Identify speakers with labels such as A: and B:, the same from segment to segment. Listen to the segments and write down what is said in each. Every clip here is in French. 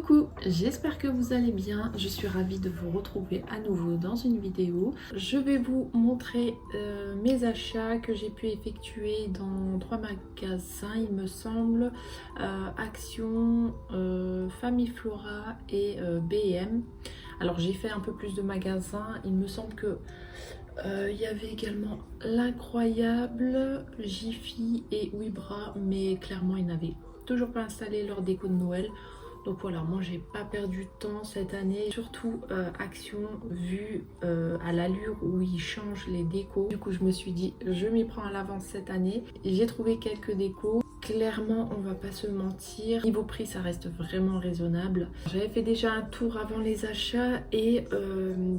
A: Coucou, j'espère que vous allez bien. Je suis ravie de vous retrouver à nouveau dans une vidéo. Je vais vous montrer mes achats que j'ai pu effectuer dans 3 magasins, il me semble. Action, Famille Flora et B&M. Alors j'ai fait un peu plus de magasins. Il me semble que il y avait également l'Incroyable, Jiffy et Wibra, mais clairement ils n'avaient toujours pas installé leur déco de Noël. Donc voilà, moi j'ai pas perdu de temps cette année, surtout Action, vu à l'allure où ils changent les décos. Du coup je me suis dit, je m'y prends à l'avance cette année. J'ai trouvé quelques décos. Clairement, on va pas se mentir, niveau prix ça reste vraiment raisonnable. J'avais fait déjà un tour avant les achats et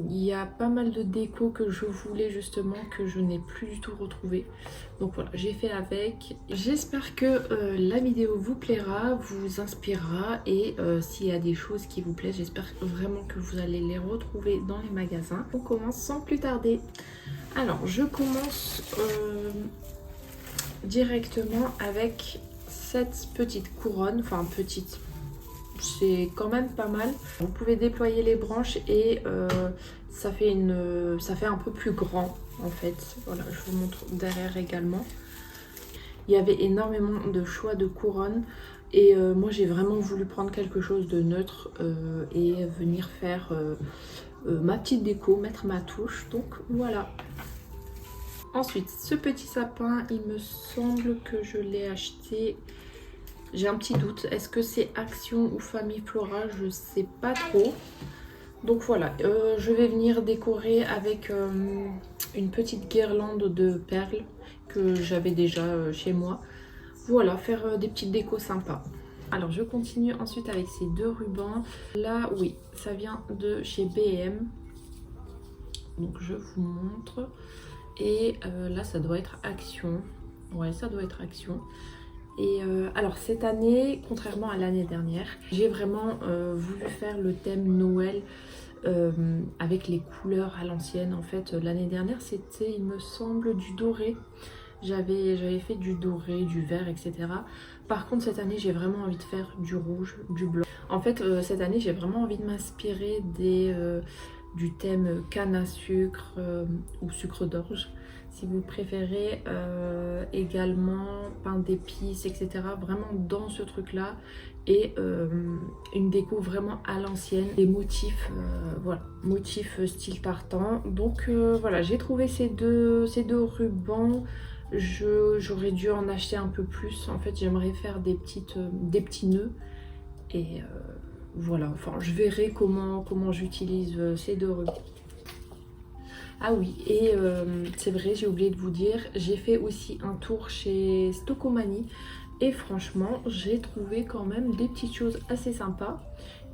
A: il y a pas mal de déco que je voulais justement que je n'ai plus du tout retrouvé. Donc voilà, j'ai fait avec. J'espère que la vidéo vous plaira, vous inspirera et s'il y a des choses qui vous plaisent, j'espère vraiment que vous allez les retrouver dans les magasins. On commence sans plus tarder. Alors je commence directement avec cette petite couronne, enfin petite, c'est quand même pas mal. Vous pouvez déployer les branches et ça fait un peu plus grand en fait. Voilà, je vous montre derrière également. Il y avait énormément de choix de couronnes et moi j'ai vraiment voulu prendre quelque chose de neutre et venir faire ma petite déco, mettre ma touche, donc voilà. Ensuite, ce petit sapin, il me semble que je l'ai acheté. J'ai un petit doute. Est-ce que c'est Action ou Famille Flora? Je sais pas trop. Donc voilà, je vais venir décorer avec une petite guirlande de perles que j'avais déjà chez moi. Voilà, faire des petites décos sympas. Alors je continue ensuite avec ces deux rubans. Là, oui, ça vient de chez B&M. Donc je vous montre. Et là ça doit être Action. Ouais, ça doit être Action. Et alors cette année, contrairement à l'année dernière, j'ai vraiment voulu faire le thème Noël avec les couleurs à l'ancienne. En fait, l'année dernière c'était, il me semble, du doré. J'avais fait du doré, du vert, etc. Par contre cette année j'ai vraiment envie de faire du rouge, du blanc. En fait cette année j'ai vraiment envie de m'inspirer du thème canne à sucre ou sucre d'orge si vous préférez, également pain d'épices, etc. Vraiment dans ce truc là et une déco vraiment à l'ancienne, des motifs, voilà, motifs style tartan. Donc voilà, j'ai trouvé ces deux rubans. J'aurais dû en acheter un peu plus. En fait j'aimerais faire des petits nœuds et voilà, enfin je verrai comment j'utilise ces deux rubans. Ah oui, et c'est vrai, j'ai oublié de vous dire, j'ai fait aussi un tour chez Stocomanie et franchement j'ai trouvé quand même des petites choses assez sympas.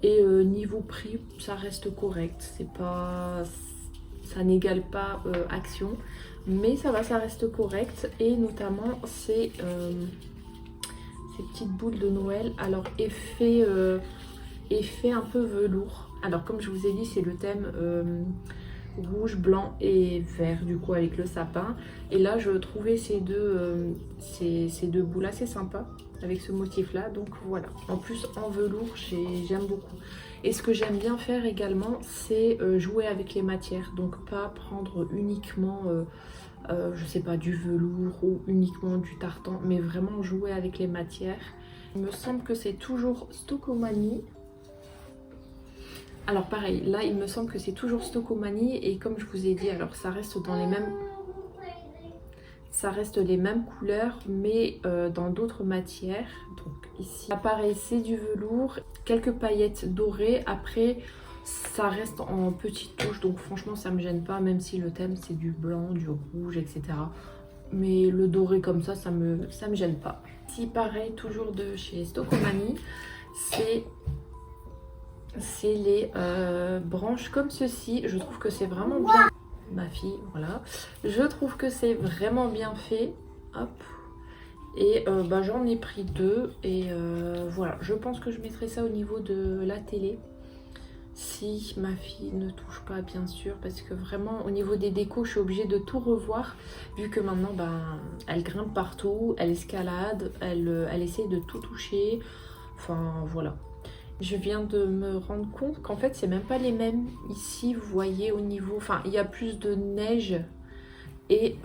A: Et niveau prix ça reste correct, c'est pas, ça n'égale pas Action, mais ça va, ça reste correct. Et notamment ces petites boules de Noël, alors effet un peu velours. Alors comme je vous ai dit, c'est le thème rouge, blanc et vert du coup avec le sapin. Et là je trouvais ces deux boules assez sympas avec ce motif là, donc voilà. En plus en velours j'aime beaucoup. Et ce que j'aime bien faire également, c'est jouer avec les matières, donc pas prendre uniquement je sais pas, du velours ou uniquement du tartan, mais vraiment jouer avec les matières. Il me semble que c'est toujours Stocomanie. Alors pareil, là il me semble que c'est toujours Stocomanie et comme je vous ai dit, alors ça reste dans les mêmes, couleurs mais dans d'autres matières. Donc ici, pareil, c'est du velours, quelques paillettes dorées. Après ça reste en petites touches, donc franchement ça me gêne pas, même si le thème c'est du blanc, du rouge, etc. Mais le doré comme ça me gêne pas. Ici pareil, toujours de chez Stocomanie, c'est les branches comme ceci. Je trouve que c'est vraiment bien, ma fille, voilà, je trouve que c'est vraiment bien fait. Hop, et j'en ai pris deux et voilà, je pense que je mettrai ça au niveau de la télé si ma fille ne touche pas, bien sûr, parce que vraiment au niveau des décos je suis obligée de tout revoir vu que maintenant elle grimpe partout, elle escalade, elle essaie de tout toucher, enfin voilà. Je viens de me rendre compte qu'en fait c'est même pas les mêmes ici, vous voyez au niveau, enfin il y a plus de neige et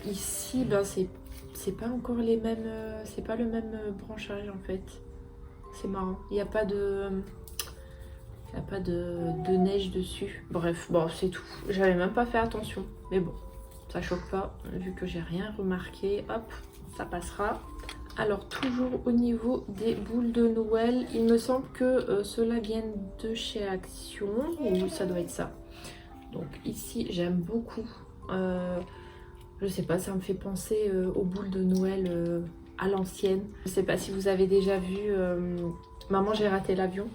A: ici ben, c'est pas encore les mêmes, c'est pas le même branchage en fait. C'est marrant, il n'y a pas de... Il n'y a pas de neige dessus. Bref, bon c'est tout. J'avais même pas fait attention. Mais bon, ça choque pas. Vu que j'ai rien remarqué, hop, ça passera. Alors toujours au niveau des boules de Noël, il me semble que ceux-là viennent de chez Action. Oui, ça doit être ça. Donc ici, j'aime beaucoup. Je sais pas, ça me fait penser aux boules de Noël à l'ancienne. Je sais pas si vous avez déjà vu Maman j'ai raté l'avion.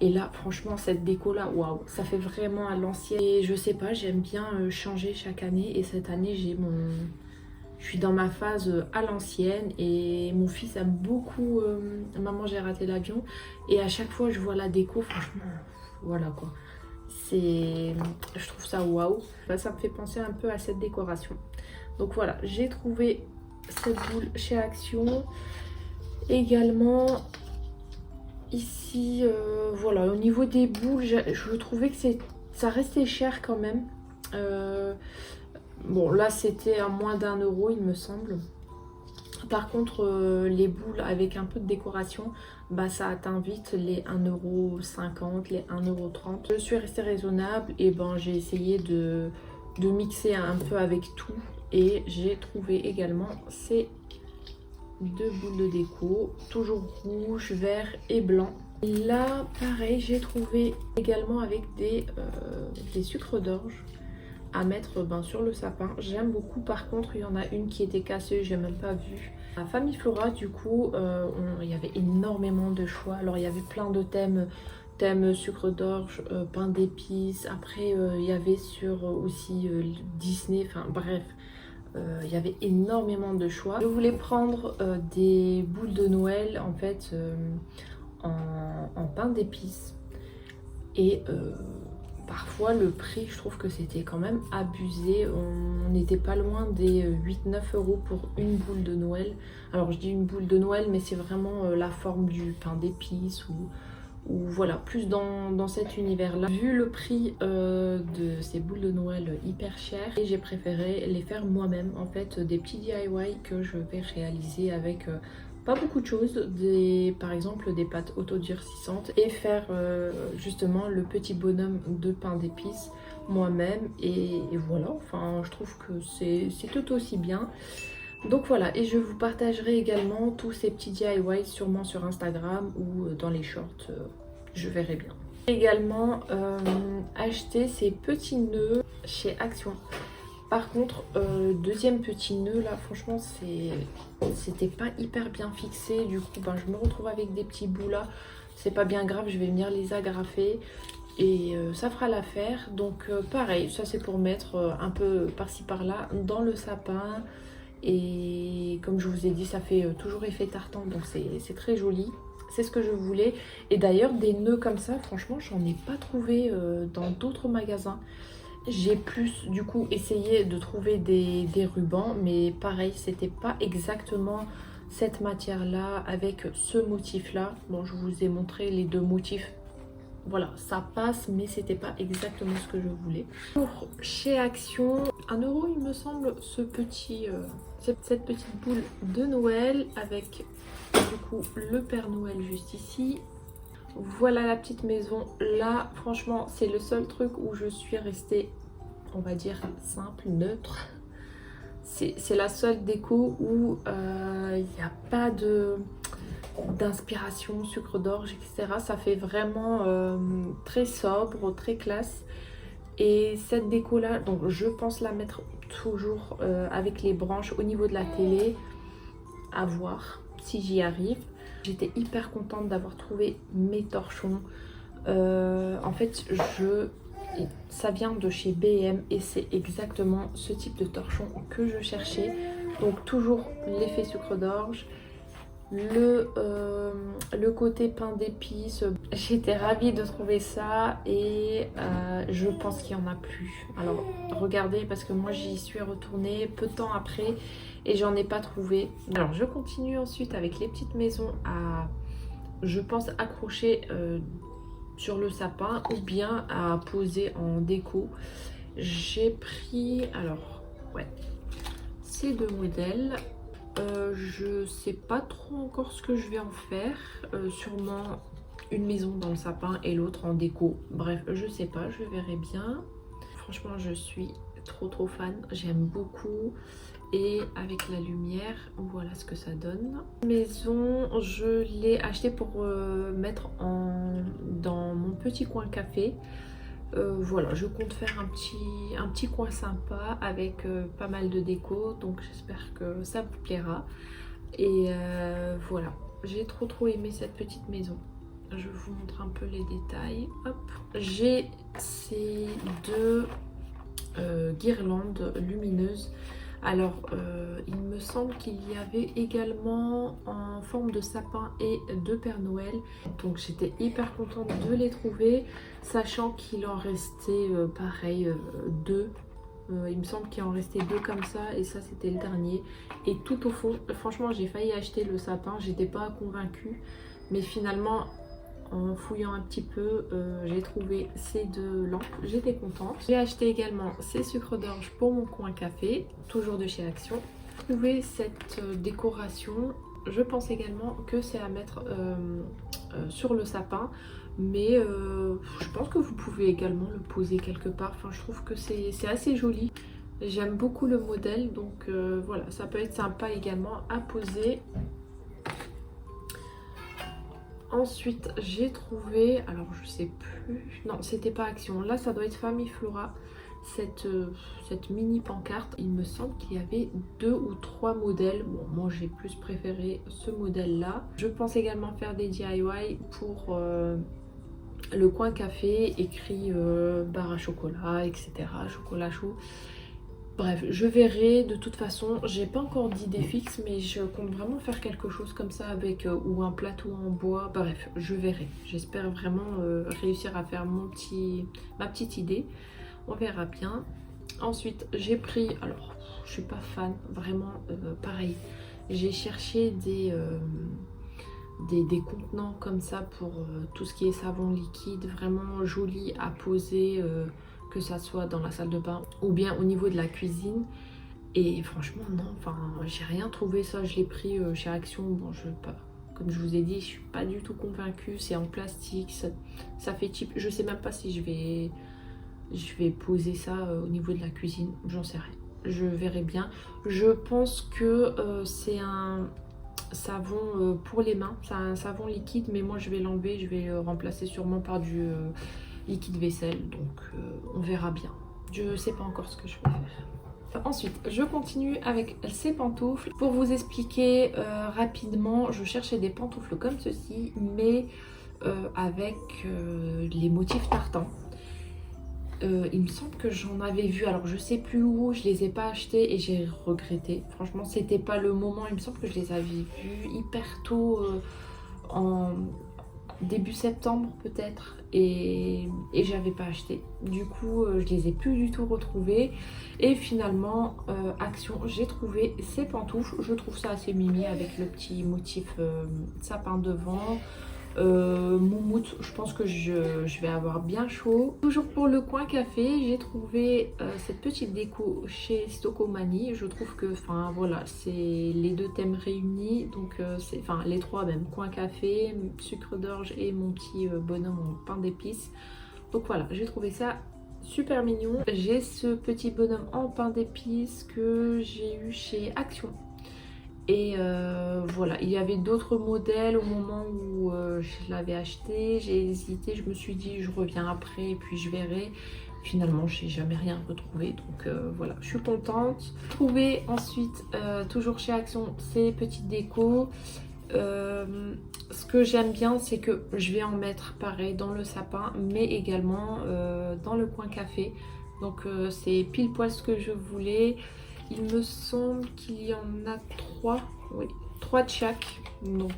A: Et là, franchement, cette déco-là, waouh, ça fait vraiment à l'ancienne. Et je sais pas, j'aime bien changer chaque année. Et cette année, je suis dans ma phase à l'ancienne. Et mon fils aime beaucoup Maman j'ai raté l'avion. Et à chaque fois, je vois la déco, franchement, voilà quoi. Je trouve ça waouh. Ça me fait penser un peu à cette décoration. Donc voilà, j'ai trouvé cette boule chez Action. Également, ici, voilà, au niveau des boules, je trouvais que ça restait cher quand même. Bon, là, c'était à moins d'1 € il me semble. Par contre, les boules avec un peu de décoration, bah, ça atteint vite les 1,50 €, les 1,30 €. Je suis restée raisonnable et ben, j'ai essayé de mixer un peu avec tout. Et j'ai trouvé également ces 2 boules de déco, toujours rouge, vert et blanc. Là, pareil, j'ai trouvé également avec des sucres d'orge à mettre sur le sapin. J'aime beaucoup. Par contre, il y en a une qui était cassée, j'ai même pas vu. À Famille Flora, du coup, il y avait énormément de choix. Alors, il y avait plein de thèmes sucre d'orge, pain d'épices. Après, il y avait sur aussi Disney, enfin bref. Il y avait énormément de choix. Je voulais prendre des boules de Noël en fait en pain d'épices. Et parfois le prix, je trouve que c'était quand même abusé. On n'était pas loin des 8-9 € pour une boule de Noël. Alors je dis une boule de Noël, mais c'est vraiment la forme du pain d'épices ou voilà, plus dans cet univers-là. Vu le prix de ces boules de Noël hyper chères, et j'ai préféré les faire moi-même, en fait, des petits DIY que je vais réaliser avec pas beaucoup de choses, par exemple des pâtes autodurcissantes, et faire justement le petit bonhomme de pain d'épices moi-même, et voilà, enfin je trouve que c'est tout aussi bien. Donc voilà, et je vous partagerai également tous ces petits DIY sûrement sur Instagram ou dans les shorts, je verrai bien. J'ai également acheté ces petits nœuds chez Action. Par contre, deuxième petit nœud là, franchement c'était pas hyper bien fixé. Du coup, je me retrouve avec des petits bouts là. C'est pas bien grave, je vais venir les agrafer. Et ça fera l'affaire. Donc pareil, ça c'est pour mettre un peu par-ci par-là dans le sapin. Et comme je vous ai dit, ça fait toujours effet tartan, donc c'est très joli. C'est ce que je voulais. Et d'ailleurs, des nœuds comme ça, franchement, j'en ai pas trouvé dans d'autres magasins. J'ai plus, du coup, essayé de trouver des rubans, mais pareil, c'était pas exactement cette matière-là avec ce motif-là. Bon, je vous ai montré les 2 motifs. Voilà, ça passe, mais c'était pas exactement ce que je voulais. Pour chez Action, 1 € il me semble, cette petite boule de Noël avec du coup le Père Noël juste ici. Voilà la petite maison. Là, franchement, c'est le seul truc où je suis restée, on va dire, simple, neutre. C'est la seule déco où il n'y a pas d'inspiration, sucre d'orge, etc. Ça fait vraiment très sobre, très classe. Et cette déco là, donc je pense la mettre toujours avec les branches au niveau de la télé, à voir si j'y arrive. J'étais hyper contente d'avoir trouvé mes torchons. En fait, ça vient de chez B&M et c'est exactement ce type de torchon que je cherchais. Donc toujours l'effet sucre d'orge, le côté pain d'épices. J'étais ravie de trouver ça et je pense qu'il n'y en a plus. Alors regardez, parce que moi j'y suis retournée peu de temps après et j'en ai pas trouvé. Alors je continue ensuite avec les petites maisons à, je pense, accrocher sur le sapin ou bien à poser en déco. J'ai pris, alors, ouais, ces deux modèles. Je sais pas trop encore ce que je vais en faire. Sûrement une maison dans le sapin et l'autre en déco. Bref, je sais pas, je verrai bien. Franchement, je suis trop fan. J'aime beaucoup. Et avec la lumière, voilà ce que ça donne. Maison, je l'ai acheté pour mettre dans mon petit coin café. Voilà, je compte faire un petit coin sympa avec pas mal de déco, donc j'espère que ça vous plaira. Et voilà, j'ai trop aimé cette petite maison. Je vous montre un peu les détails. Hop, j'ai ces deux guirlandes lumineuses. Alors, il me semble qu'il y avait également en forme de sapin et de Père Noël. Donc j'étais hyper contente de les trouver, sachant qu'il en restait pareil deux. Il me semble qu'il en restait deux comme ça et ça c'était le dernier. Et tout au fond, franchement j'ai failli acheter le sapin, j'étais pas convaincue. Mais finalement, en fouillant un petit peu, j'ai trouvé ces deux lampes, j'étais contente. J'ai acheté également ces sucres d'orge pour mon coin café, toujours de chez Action. J'ai trouvé cette décoration, je pense également que c'est à mettre sur le sapin, mais je pense que vous pouvez également le poser quelque part. Enfin, je trouve que c'est assez joli. J'aime beaucoup le modèle, donc voilà, ça peut être sympa également à poser. Ensuite, j'ai trouvé, alors je sais plus, non, c'était pas Action, là ça doit être Famille Flora, cette mini pancarte. Il me semble qu'il y avait 2 ou 3 modèles. Bon, moi j'ai plus préféré ce modèle là. Je pense également faire des DIY pour le coin café, écrit barre à chocolat, etc., chocolat chaud. Bref, je verrai. De toute façon, j'ai pas encore d'idée fixe, mais je compte vraiment faire quelque chose comme ça avec ou un plateau en bois. Bref, je verrai. J'espère vraiment réussir à faire ma petite idée. On verra bien. Ensuite, j'ai pris, alors je suis pas fan, vraiment pareil. J'ai cherché des contenants comme ça pour tout ce qui est savon liquide, vraiment joli à poser. Que ça soit dans la salle de bain ou bien au niveau de la cuisine. Et franchement non, enfin j'ai rien trouvé. Ça je l'ai pris chez Action. Bon, comme je vous ai dit, je suis pas du tout convaincue. C'est en plastique, ça fait cheap. Je sais même pas si je vais poser ça au niveau de la cuisine, j'en sais rien, je verrai bien. Je pense que c'est un savon pour les mains, c'est un savon liquide, mais moi je vais l'enlever, je vais le remplacer sûrement par du liquide vaisselle, donc on verra bien. Je sais pas encore ce que je vais faire. Ensuite, je continue avec ces pantoufles. Pour vous expliquer rapidement, je cherchais des pantoufles comme ceci, mais avec les motifs tartans. Il me semble que j'en avais vu, alors je sais plus où, je les ai pas achetés et j'ai regretté. Franchement, c'était pas le moment. Il me semble que je les avais vus hyper tôt en début septembre peut-être, et j'avais pas acheté. Du coup je les ai plus du tout retrouvés et finalement Action, j'ai trouvé ces pantoufles. Je trouve ça assez mimi avec le petit motif sapin devant. Moumoute, je pense que je vais avoir bien chaud. Toujours pour le coin café, j'ai trouvé cette petite déco chez Stocomanie. Je trouve que, enfin voilà, c'est les deux thèmes réunis, donc c'est, enfin les trois même, coin café, sucre d'orge et mon petit bonhomme en pain d'épices. Donc voilà, j'ai trouvé ça super mignon. J'ai ce petit bonhomme en pain d'épices que j'ai eu chez Action. Et voilà, il y avait d'autres modèles au moment où je l'avais acheté. J'ai hésité, je me suis dit je reviens après et puis je verrai. Finalement, j'ai jamais rien retrouvé, donc voilà, je suis contente. Trouvé ensuite, toujours chez Action, ces petites décos. Ce que j'aime bien, c'est que je vais en mettre pareil dans le sapin, mais également dans le coin café. Donc c'est pile poil ce que je voulais. Il me semble qu'il y en a 3, oui, 3 de chaque. Donc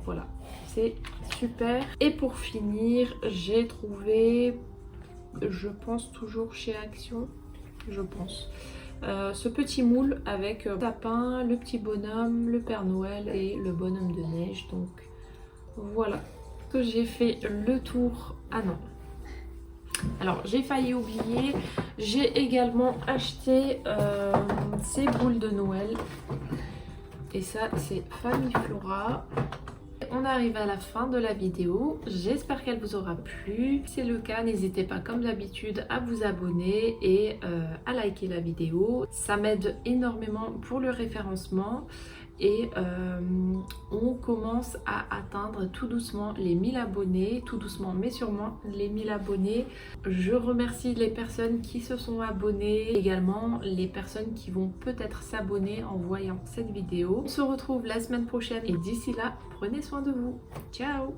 A: voilà, c'est super. Et pour finir, j'ai trouvé, je pense toujours chez Action, je pense, ce petit moule avec le sapin, le petit bonhomme, le Père Noël et le bonhomme de neige. Donc voilà, que j'ai fait le tour. Ah non. Alors j'ai failli oublier, j'ai également acheté ces boules de Noël. Et ça c'est Famille Flora. On arrive à la fin de la vidéo, j'espère qu'elle vous aura plu. Si c'est le cas, n'hésitez pas comme d'habitude à vous abonner et à liker la vidéo. Ça m'aide énormément pour le référencement. Et on commence à atteindre tout doucement les 1000 abonnés, tout doucement mais sûrement les 1000 abonnés. Je remercie les personnes qui se sont abonnées, également les personnes qui vont peut-être s'abonner en voyant cette vidéo. On se retrouve la semaine prochaine et d'ici là, prenez soin de vous. Ciao!